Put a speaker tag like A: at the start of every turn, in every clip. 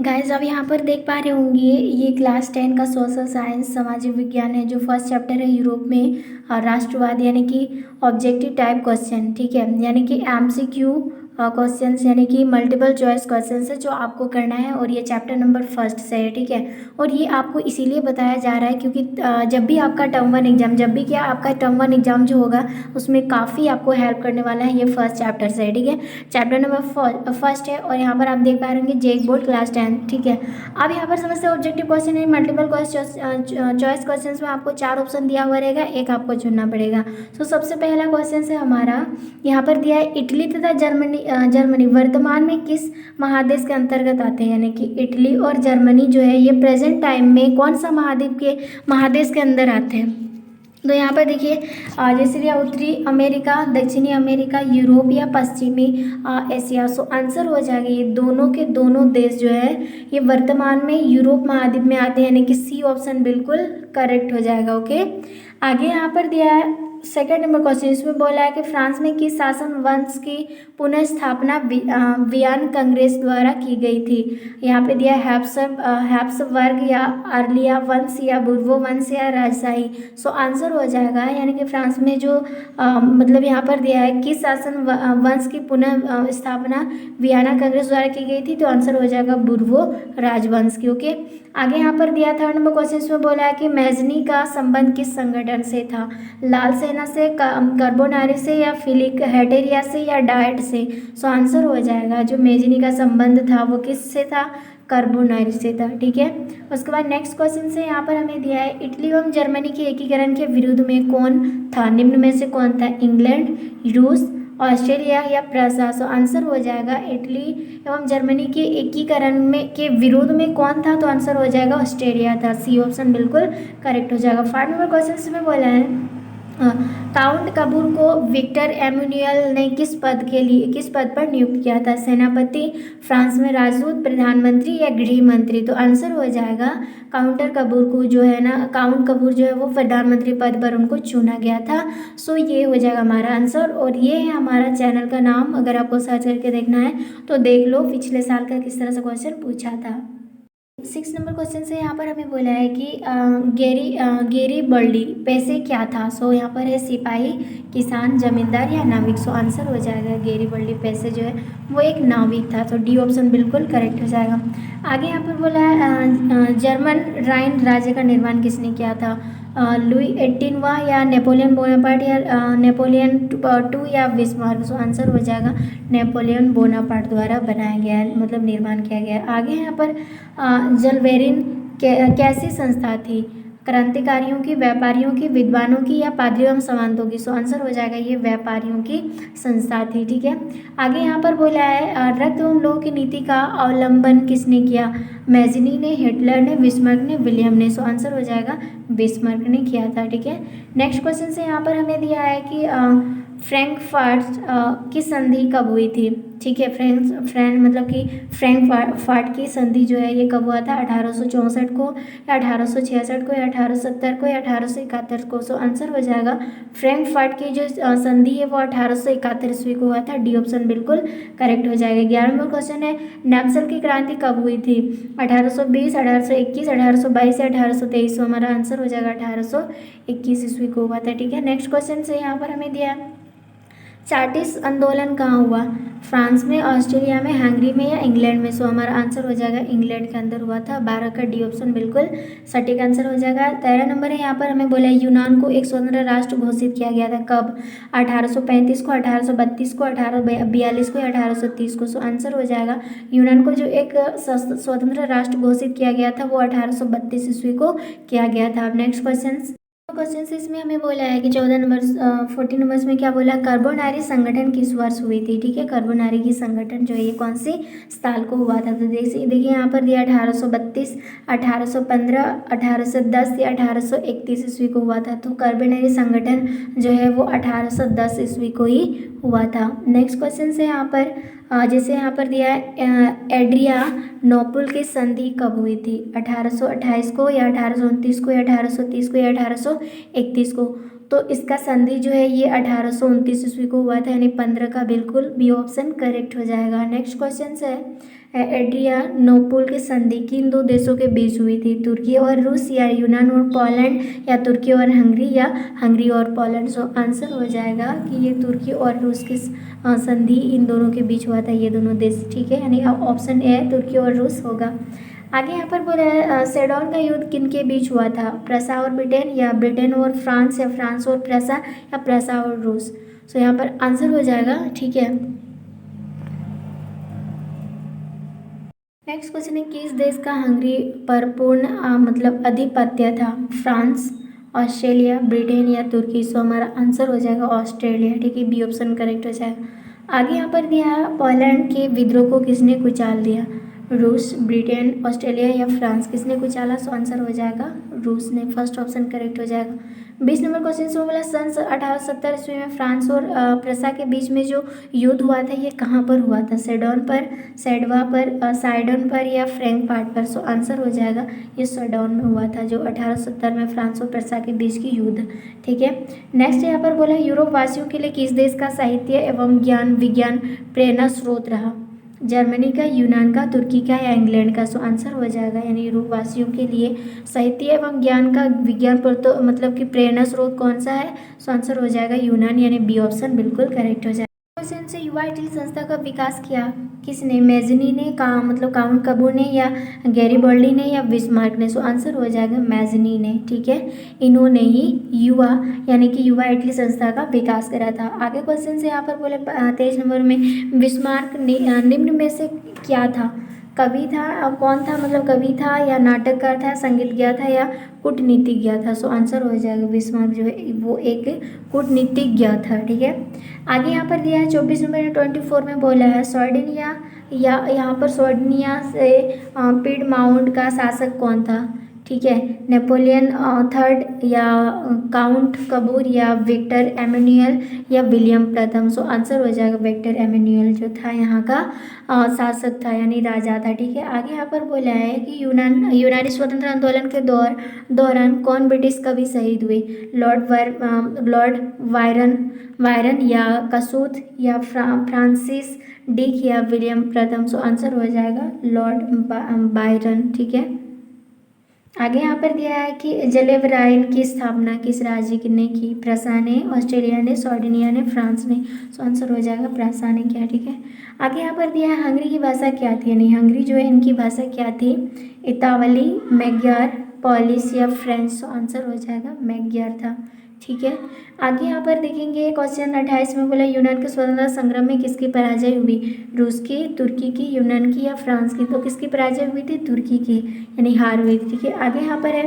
A: Guys अब यहाँ पर देख पा रहे होंगे ये क्लास 10 का सोशल साइंस सामाजिक विज्ञान है। जो फर्स्ट चैप्टर है यूरोप में राष्ट्रवाद यानी कि ऑब्जेक्टिव टाइप क्वेश्चन, ठीक है, यानी कि एमसीक्यू क्वेश्चंस यानी कि मल्टीपल चॉइस क्वेश्चंस है जो आपको करना है। और ये चैप्टर नंबर फर्स्ट से है, ठीक है। और ये आपको इसीलिए बताया जा रहा है क्योंकि जब भी आपका टर्म वन एग्जाम आपका टर्म वन एग्जाम जो होगा उसमें काफ़ी आपको हेल्प करने वाला है। ये फर्स्ट चैप्टर से है, ठीक है। चैप्टर नंबर फर्स्ट है और यहाँ पर आप देख पा रहे होंगे जेक बोर्ड क्लास 10, ठीक है। अब यहाँ पर समझते हैं ऑब्जेक्टिव क्वेश्चन है मल्टीपल चॉइस क्वेश्चन में आपको 4 ऑप्शन दिया हुआ रहेगा, एक आपको चुनना पड़ेगा। तो सबसे पहला क्वेश्चन है हमारा यहाँ पर दिया है इटली तथा जर्मनी वर्तमान में किस महादेश के अंतर्गत आते हैं, यानी कि इटली और जर्मनी जो है ये प्रेजेंट टाइम में कौन सा महादेश के अंदर आते हैं। तो यहाँ पर देखिए जैसे दिया उत्तरी अमेरिका, दक्षिणी अमेरिका, यूरोप या पश्चिमी एशिया। सो आंसर हो जाएगा ये दोनों के दोनों देश जो है ये वर्तमान में यूरोप महाद्वीप में आते हैं, यानी कि सी ऑप्शन बिल्कुल करेक्ट हो जाएगा। ओके, आगे यहाँ पर दिया है सेकंड नंबर क्वेश्चन, इसमें बोला है कि फ्रांस में किस शासन वंश की पुनः स्थापना वियन कांग्रेस द्वारा की गई थी। यहाँ पे दिया हैप्सबर्ग या आर्लिया वंश या बुर्बो वंश या राजशाही। सो आंसर हो जाएगा यानी कि फ्रांस में जो मतलब यहाँ पर दिया है किस शासन वंश की पुनः स्थापना वियना कांग्रेस द्वारा की गई थी, तो आंसर हो जाएगा बुर्बो राजवंश की। ओके, आगे यहाँ पर दिया थर्ड नंबर क्वेश्चन, इसमें बोला है कि मैजनी का संबंध किस संगठन से था। लाल सेना से, कार्बोनारी से या फिलिक हेटेरिया से या डाइट से। सो आंसर हो जाएगा जो मेजनी का संबंध था वो किससे था, कार्बोनारी से था, ठीक है। उसके बाद नेक्स्ट क्वेश्चन से यहाँ पर हमें दिया है इटली एवं जर्मनी के एकीकरण के विरुद्ध में कौन था, निम्न में से कौन था, इंग्लैंड, रूस, ऑस्ट्रेलिया या प्रशा। सो आंसर हो जाएगा इटली एवं जर्मनी के एकीकरण में के विरोध में कौन था, तो आंसर हो जाएगा ऑस्ट्रेलिया था, सी ऑप्शन बिल्कुल करेक्ट हो जाएगा। 5 नंबर क्वेश्चन में बोला है काउंट कपूर को विक्टर एमुनियल ने किस पद पर नियुक्त किया था, सेनापति, फ्रांस में राजदूत, प्रधानमंत्री या गृह मंत्री। तो आंसर हो जाएगा काउंट कपूर जो है वो प्रधानमंत्री पद पर उनको चुना गया था। सो ये हो जाएगा हमारा आंसर। और ये है हमारा चैनल का नाम, अगर आपको सर्च करके देखना है तो देख लो पिछले साल का किस तरह से क्वेश्चन पूछा था। 6 नंबर क्वेश्चन से यहाँ पर हमें बोला है कि गेरी बर्डी पैसे क्या था। सो यहाँ पर है सिपाही, किसान, जमींदार या नाविक। सो आंसर हो जाएगा गेरी बर्डी पैसे जो है वो एक नाविक था, तो डी ऑप्शन बिल्कुल करेक्ट हो जाएगा। आगे यहाँ पर बोला है जर्मन राइन राज्य का निर्माण किसने किया था, लुई 18वां या नेपोलियन बोनापार्ट या नेपोलियन 2 या बिस्मार्क। सो आंसर हो जाएगा नेपोलियन बोनापार्ट द्वारा बनाया गया है, मतलब निर्माण किया गया है। आगे यहाँ पर जलवेरिन कैसी संस्था थी, क्रांतिकारियों की, व्यापारियों की, विद्वानों की या पादरियों एवं सामंतों की। सो आंसर हो जाएगा ये व्यापारियों की संस्था थी, ठीक है। आगे यहाँ पर बोला है रक्त एवं लोह की नीति का अवलंबन किसने किया, मैजिनी ने, हिटलर ने, बिस्मार्क ने, विलियम ने। सो आंसर हो जाएगा बिस्मार्क ने किया था, ठीक है। नेक्स्ट क्वेश्चन से यहाँ पर हमें दिया है कि फ्रैंकफर्ट की संधि कब हुई थी, ठीक है। मतलब कि फ्रैंकफर्ट की संधि जो है ये कब हुआ था, 1864 को या 1866 को या 1870 को या 1871 को। सो आंसर हो जाएगा फ्रैंकफर्ट की जो संधि है वो 1871 ईस्वी को हुआ था, डी ऑप्शन बिल्कुल करेक्ट हो जाएगा। 11 नंबर क्वेश्चन है नक्सल की क्रांति कब हुई थी, 1820, 1821, 1822 या 1823। सो हमारा आंसर हो जाएगा 1821 ईस्वी को हुआ था, ठीक है। नेक्स्ट क्वेश्चन से यहाँ पर हमें दिया है चार्टिस्ट आंदोलन कहाँ हुआ, फ्रांस में, ऑस्ट्रेलिया में, हंगरी में या इंग्लैंड में। सो हमारा आंसर हो जाएगा इंग्लैंड के अंदर हुआ था, 12 का डी ऑप्शन बिल्कुल सटीक आंसर हो जाएगा। 13 नंबर है यहाँ पर हमें बोला यूनान को एक स्वतंत्र राष्ट्र घोषित किया गया था कब, 1835 को, 1832 को, 1842 को या 1830 को। सो आंसर हो जाएगा यूनान को जो एक स्वतंत्र राष्ट्र घोषित किया गया था वो 1832 ईस्वी को किया गया था। नेक्स्ट क्वेश्चन से इसमें हमें बोला है कि 14 नंबर 14 नंबर्स में क्या बोला, कार्बोनारी संगठन किस वर्ष हुई थी, ठीक है। कार्बोनारी की संगठन जो है ये कौन सी साल को हुआ था, तो देखिए यहाँ पर दिया 1832, 1815, 1810 या 1831 ईस्वी को हुआ था। तो कार्बोनारी संगठन जो है वो 1810 ईस्वी को ही हुआ था। नेक्स्ट क्वेश्चन से यहाँ पर जैसे यहाँ पर दिया है एड्रियानोपल की संधि कब हुई थी, 1828 को या 1829 को या 1830 को या 1831 को। तो इसका संधि जो है ये 1829 ईस्वी को हुआ था, यानी 15 का बिल्कुल बी ऑप्शन करेक्ट हो जाएगा। नेक्स्ट क्वेश्चन है एड्रियानोपुल की संधि किन दो देशों के बीच हुई थी? तुर्की और रूस, या यूनान और पोलैंड, या तुर्की और हंगरी, या हंगरी और पोलैंड। सो आंसर हो जाएगा कि ये तुर्की और रूस की संधि इन दोनों के बीच हुआ था, ये दोनों देश, ठीक है, यानी ऑप्शन ए तुर्की और रूस होगा। आगे यहाँ पर बोला है सेडोन का युद्ध किन के बीच हुआ था? प्रसा और ब्रिटेन, या ब्रिटेन और फ्रांस, या फ्रांस और प्रसा, या प्रसा और रूस। सो यहाँ पर आंसर हो जाएगा, ठीक है। नेक्स्ट क्वेश्चन है किस देश का हंगरी पर पूर्ण मतलब अधिपत्य था? फ्रांस, ऑस्ट्रेलिया, ब्रिटेन, या तुर्की। सो हमारा आंसर हो जाएगा ऑस्ट्रेलिया, ठीक है, बी ऑप्शन करेक्ट हो जाएगा। आगे यहाँ पर दिया पोलैंड के विद्रोह को किसने कुचाल दिया? रूस, ब्रिटेन, ऑस्ट्रेलिया, या फ्रांस, किसने कुचाला? सो आंसर हो जाएगा रूस ने, फर्स्ट ऑप्शन करेक्ट हो जाएगा। 20 नंबर क्वेश्चन से बोला सन 1870 ईस्वी में फ्रांस और प्रसा के बीच में जो युद्ध हुआ था ये कहाँ पर हुआ था? सेडोन पर, सेडवा पर, साइडन पर, या फ्रैंकफर्ट पर। सो आंसर हो जाएगा ये सेडोन में हुआ था, जो 1870 में फ्रांस और प्रसा के बीच की युद्ध, ठीक है। नेक्स्ट यहाँ पर बोला यूरोप वासियों के लिए किस देश का साहित्य एवं ज्ञान विज्ञान प्रेरणा स्रोत रहा? जर्मनी का, यूनान का, तुर्की का, या इंग्लैंड का। सो आंसर हो जाएगा यानी यूरोप वासियों के लिए साहित्य एवं ज्ञान का विज्ञान पर तो मतलब कि प्रेरणा स्रोत कौन सा है? सो आंसर हो जाएगा यूनान, यानी बी ऑप्शन बिल्कुल करेक्ट हो जाएगा। क्वेश्चन से युवा इटली संस्था का विकास किया किसने? मैजनी ने, मतलब काउंट कबूर ने, या गैरिबॉल्डी ने, या बिस्मार्क ने। सो आंसर हो जाएगा मैजनी ने, ठीक है, इन्होंने ही युवा यानी कि युवा इटली संस्था का विकास करा था। आगे क्वेश्चन से यहाँ पर बोले 23 नंबर में बिस्मार्क निम्न में से क्या था? कवि था, अब कौन था, मतलब कवि था, या नाटककार था, संगीतज्ञ था, या कूटनीतिज्ञ था। सो आंसर हो जाएगा बिस्मार्क जो है वो एक कूटनीतिज्ञ था, ठीक है। आगे यहाँ पर दिया है 24 नंबर 24 में बोला है सॉर्डिनिया, या यहाँ पर सॉर्डिनिया से पिडमाउंट का शासक कौन था? ठीक है, नेपोलियन थर्ड, या काउंट कबूर, या विक्टर एमेनुअल, या विलियम प्रथम। सो आंसर हो जाएगा विक्टर एमेनुअल जो था यहाँ का शासक था यानी राजा था, ठीक है। आगे यहाँ पर बोला है कि यूनानी स्वतंत्र आंदोलन के दौरान कौन ब्रिटिश कवि शहीद हुए? लॉर्ड वायरन, या कसूत, या फ्रांसिस डिक, या विलियम प्रथम। सो आंसर हो जाएगा लॉर्ड बायरन, ठीक है। आगे यहाँ पर दिया है कि जलेवराइन की स्थापना किस राज्य ने की? प्रसा ने, ऑस्ट्रेलिया ने, सॉर्डिनिया ने, फ्रांस ने। सो आंसर हो जाएगा प्रसा ने किया, ठीक है। आगे यहाँ पर दिया है हंगरी की भाषा क्या थी, यानी हंगरी जो है इनकी भाषा क्या थी? इतावली, मैग्यार, पॉलिश, या फ्रेंच। सो आंसर हो जाएगा मैग्यार था, ठीक है। आगे यहाँ पर देखेंगे क्वेश्चन 28 में बोला यूनान के स्वतंत्रता संग्राम में किसकी पराजय हुई? रूस की, तुर्की की, यूनान की, या फ्रांस की। तो किसकी पराजय हुई थी? तुर्की की, यानी हार हुई थी, ठीक है। आगे यहाँ पर है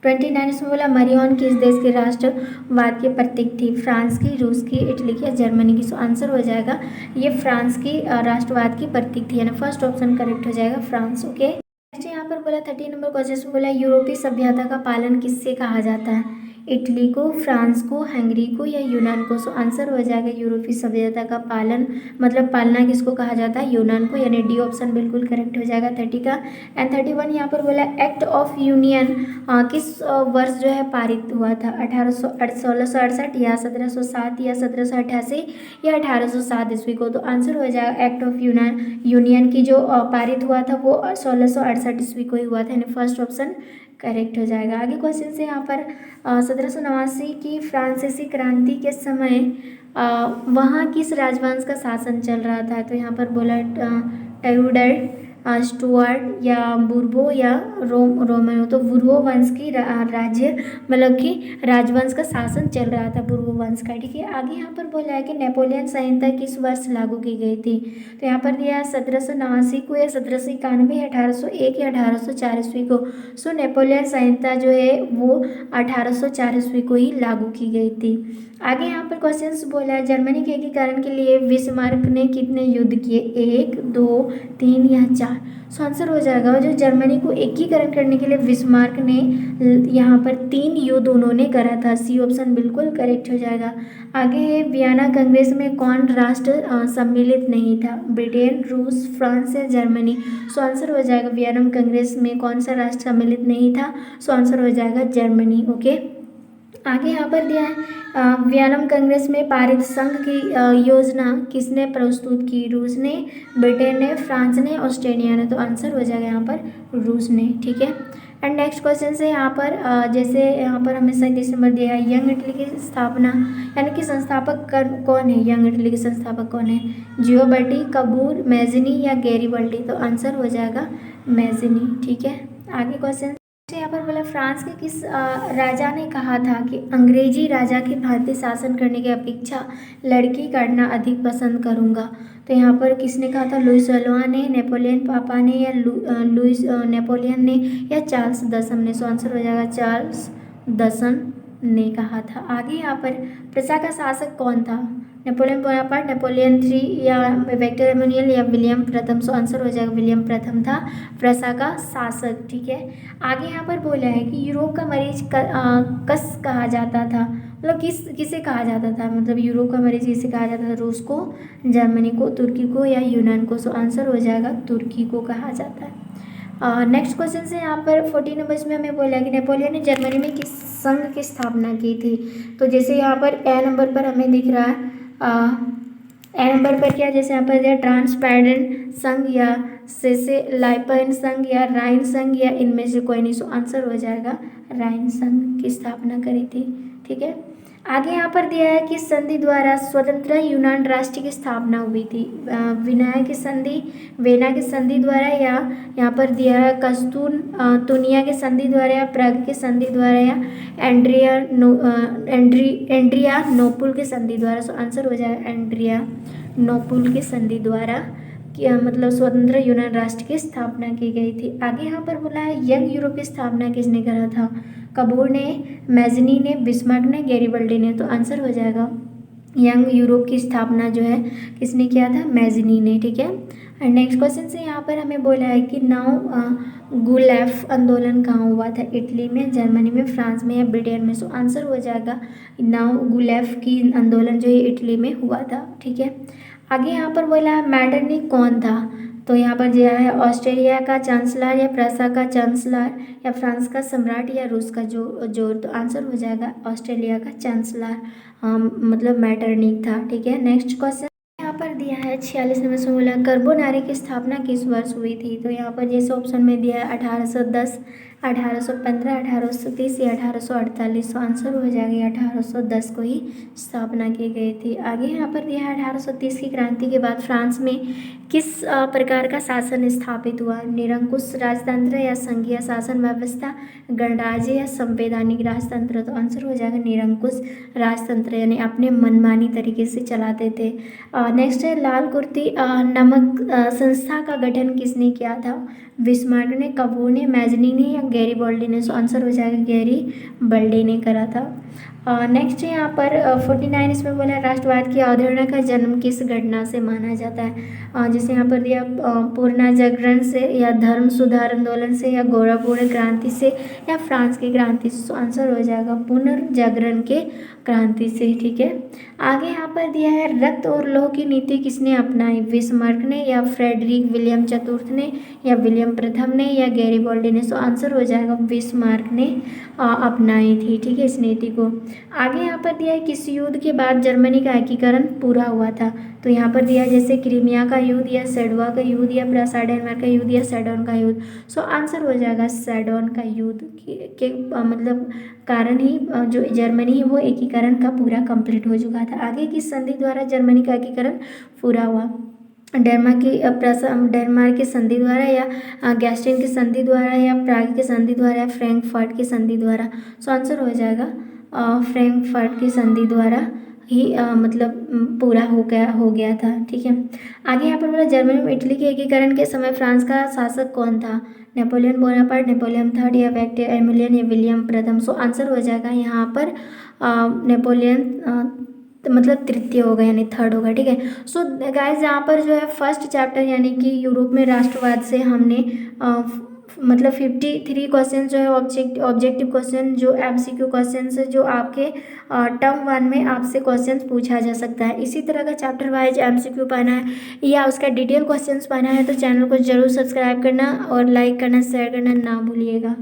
A: 29 में बोला मरियन किस देश के राष्ट्रवाद के प्रतीक थी? फ्रांस की, रूस की, इटली की, या जर्मनी की। सो आंसर हो जाएगा ये फ्रांस की राष्ट्रवाद की प्रतीक थी, यानी फर्स्ट ऑप्शन करेक्ट हो जाएगा फ्रांस, ओके। नेक्स्ट यहाँ पर बोला 30 नंबर क्वेश्चन में बोला यूरोपीय सभ्यता का पालन किससे कहा जाता है? इटली को, फ्रांस को, हंगरी को, या यूनान को। सो आंसर हो जाएगा यूरोपीय सभ्यता का पालन मतलब पालना किसको कहा जाता है? यूनान को, यानी डी ऑप्शन बिल्कुल करेक्ट हो जाएगा 30 का। एंड 31 यहाँ पर बोला एक्ट ऑफ यूनियन किस वर्ष जो है पारित हुआ था? 1668, या 1707, या 1788, या 1807 ईस्वी को। तो आंसर हो जाएगा एक्ट ऑफ यूनियन की जो पारित हुआ था वो 1668 ईस्वी को ही हुआ था, यानी फर्स्ट ऑप्शन करेक्ट हो जाएगा। आगे क्वेश्चन से यहाँ पर 1789 की फ्रांसीसी क्रांति के समय वहाँ किस राजवंश का शासन चल रहा था? तो यहाँ पर बोला ट्यूडर, स्टुअर्ट, या बुर्बो, या रोमनो। तो बुर्बो वंश की राज्य मतलब कि राजवंश का शासन चल रहा था बुर्बो वंश का, ठीक है। आगे यहाँ पर बोला है कि नेपोलियन संहिता किस वर्ष लागू की गई थी? तो यहाँ पर दिया है 1789 को, या 1791, या 1801, या 1804 ईस्वी को। सो नेपोलियन संहिता जो है वो 1804 ईस्वी को ही लागू की गई थी। आगे यहाँ पर क्वेश्चंस बोला है जर्मनी के एकीकरण के लिए बिस्मार्क ने कितने युद्ध किए? 1, 2, 3, या 4। सो आंसर हो जाएगा जो जर्मनी को एकीकरण करने के लिए बिस्मार्क ने यहाँ पर 3 युद्ध उन्होंने करा था, सी ऑप्शन बिल्कुल करेक्ट हो जाएगा। आगे है वियना कांग्रेस में कौन राष्ट्र सम्मिलित नहीं था? ब्रिटेन, रूस, फ्रांस, या जर्मनी। सो आंसर हो जाएगा वियना कांग्रेस में कौन सा राष्ट्र सम्मिलित नहीं था? सो आंसर हो जाएगा जर्मनी, ओके। आगे यहाँ पर दिया है वियना कांग्रेस में पारित संघ की योजना किसने प्रस्तुत की? रूस ने, ब्रिटेन ने, फ्रांस ने, ऑस्ट्रेलिया ने। तो आंसर हो जाएगा यहाँ पर रूस ने। ठीक है। एंड नेक्स्ट क्वेश्चन से यहाँ पर जैसे यहाँ पर हमें 37 नंबर दिया है, यंग इटली की स्थापना यानी कि संस्थापक कौन है? यंग इटली के संस्थापक कौन है? जियोबर्टी, कबूर, मैजिनी या गैरीबल्डी। तो आंसर हो जाएगा मैजिनी। ठीक है। आगे क्वेश्चन यहाँ पर बोला फ्रांस के किस राजा ने कहा था कि अंग्रेजी राजा की भांति शासन करने की अपेक्षा लड़की करना अधिक पसंद करूँगा? तो यहाँ पर किसने कहा था? लुइस 16वां ने, नेपोलियन पापा ने या लुइस नेपोलियन ने या चार्ल्स 10वीं ने। सो आंसर हो जाएगा चार्ल्स 10वीं ने कहा था। आगे यहाँ पर प्रसा का शासक कौन था? नेपोलियन बोनापार्ट, नेपोलियन 3 या विक्टर एमेनुएल या विलियम प्रथम। सो आंसर हो जाएगा विलियम प्रथम था प्रसा का शासक। ठीक है। आगे यहाँ पर बोला है कि यूरोप का मरीज कस कहा जाता था, मतलब किसे कहा जाता था? मतलब यूरोप का मरीज किसे कहा जाता था? रूस को, जर्मनी को, तुर्की को या यूनान को। सो आंसर हो जाएगा तुर्की को कहा जाता है। नेक्स्ट क्वेश्चन से यहाँ पर 14 नंबर में हमें बोला कि नेपोलियन ने जर्मनी में किस संघ की स्थापना की थी? तो जैसे यहाँ पर ए नंबर पर हमें दिख रहा है ए नंबर पर क्या, जैसे यहाँ पर ट्रांसपैरेंट संघ या सेसे लाइपन संघ या राइन संघ या इनमें से कोई नहीं। सो आंसर हो जाएगा राइन संघ की स्थापना करी थी। ठीक है। आगे यहाँ पर दिया है कि संधि द्वारा स्वतंत्र यूनान राष्ट्र की स्थापना हुई थी? विनायक की संधि, वेना की संधि द्वारा या यहाँ पर दिया है तुनिया के संधि द्वारा या प्राग के संधि द्वारा या एंड्रिया नोपुल के संधि द्वारा। सो आंसर हो जाएगा एंड्रिया नोपुल के संधि द्वारा मतलब स्वतंत्र यूनान राष्ट्र की स्थापना की गई थी। आगे यहाँ पर बोला है यंग यूरोप की स्थापना किसने करा था? कबूर ने, मैजनी ने, बिस्मार्क ने, गैरीबल्डी ने। तो आंसर हो जाएगा यंग यूरोप की स्थापना जो है किसने किया था? मैजनी ने। ठीक है। एंड नेक्स्ट क्वेश्चन से यहाँ पर हमें बोला है कि गुलेफ आंदोलन कहाँ हुआ था? इटली में, जर्मनी में, फ्रांस में या ब्रिटेन में। सो आंसर हो जाएगा गुलेफ की आंदोलन जो है इटली में हुआ था। ठीक है। आगे यहाँ पर बोला मैटरनिक कौन था? तो यहाँ पर दिया है ऑस्ट्रेलिया का चांसलर या प्रसा का चांसलर या फ्रांस का सम्राट या रूस का जोर। तो आंसर हो जाएगा ऑस्ट्रेलिया का चांसलर मतलब मैटरनिक था। ठीक है। नेक्स्ट क्वेश्चन यहाँ पर दिया है 46 नंबर से बोला कर्बोनारी की स्थापना किस वर्ष हुई थी? तो यहाँ पर जैसे ऑप्शन में दिया है 1810, 1815, 1830 या 1848। तो आंसर हो जाएगा 1810 को ही स्थापना की गई थी। आगे यहाँ पर दिया है 1830 की क्रांति के बाद फ्रांस में किस प्रकार का शासन स्थापित हुआ? निरंकुश राजतंत्र या संघीय शासन व्यवस्था, गणराज्य या संवैधानिक राजतंत्र। तो आंसर हो जाएगा निरंकुश राजतंत्र, यानी अपने मनमानी तरीके से चलाते थे। नेक्स्ट है लाल कुर्ती नमक संस्था का गठन किसने किया था? बिस्मार्क ने, कबूर ने, मैजनी ने या गैरीबल्डी ने। सो आंसर हो जाएगा गैरीबल्डी ने करा था। नेक्स्ट यहाँ पर 49 इसमें बोला राष्ट्रवाद की अवधारणा का जन्म किस घटना से माना जाता है? जैसे यहाँ पर दिया पूर्णा जागरण से या धर्म सुधार आंदोलन से या गोरापूर्ण क्रांति से या फ्रांस की क्रांति से। तो आंसर हो जाएगा पुनर्जागरण के क्रांति से। ठीक है। आगे यहाँ पर दिया है रक्त और लौह की नीति किसने अपनाई? बिस्मार्क ने या फ्रेडरिक विलियम चतुर्थ ने या विलियम प्रथम ने या गैरीबल्डी ने। सो आंसर हो जाएगा बिस्मार्क ने अपनाई थी। ठीक है, इस नीति को। आगे यहाँ पर दिया है किस युद्ध के बाद जर्मनी का एकीकरण पूरा हुआ था? तो यहाँ पर दिया जैसे क्रीमिया का युद्ध या सेडवा का युद्ध या प्रासाडेनमार्क का युद्ध या सैडोन का युद्ध। सो आंसर हो जाएगा सैडोन का युद्ध के मतलब कारण ही जो जर्मनी है वो एकीकरण का पूरा कंप्लीट हो चुका था। आगे किस संधि द्वारा जर्मनी का एकीकरण पूरा हुआ? डेनमार्क की संधि द्वारा या गैस्टिन की संधि द्वारा या प्राग की संधि द्वारा या फ्रैंकफर्ट की संधि द्वारा। सो आंसर हो जाएगा फ्रैंकफर्ट की संधि द्वारा ही मतलब पूरा हो गया था। ठीक है। आगे यहाँ पर बोला जर्मनी में इटली के एकीकरण के समय फ्रांस का शासक कौन था? नेपोलियन बोनापार्ट, नेपोलियन थर्ड या विक्टर एमेनुएल या विलियम प्रथम। सो आंसर हो जाएगा यहाँ पर नेपोलियन मतलब तृतीय होगा यानी थर्ड होगा। ठीक है। सो गाइज यहाँ पर जो है फर्स्ट चैप्टर यानी कि यूरोप में राष्ट्रवाद से हमने मतलब 53 क्वेश्चन जो है ऑब्जेक्टिव क्वेश्चन जो MCQ क्वेश्चन जो आपके टर्म 1 में आपसे क्वेश्चन पूछा जा सकता है। इसी तरह का चैप्टर वाइज MCQ पाना है या उसका डिटेल क्वेश्चन पाना है तो चैनल को जरूर सब्सक्राइब करना और लाइक करना शेयर करना ना भूलिएगा।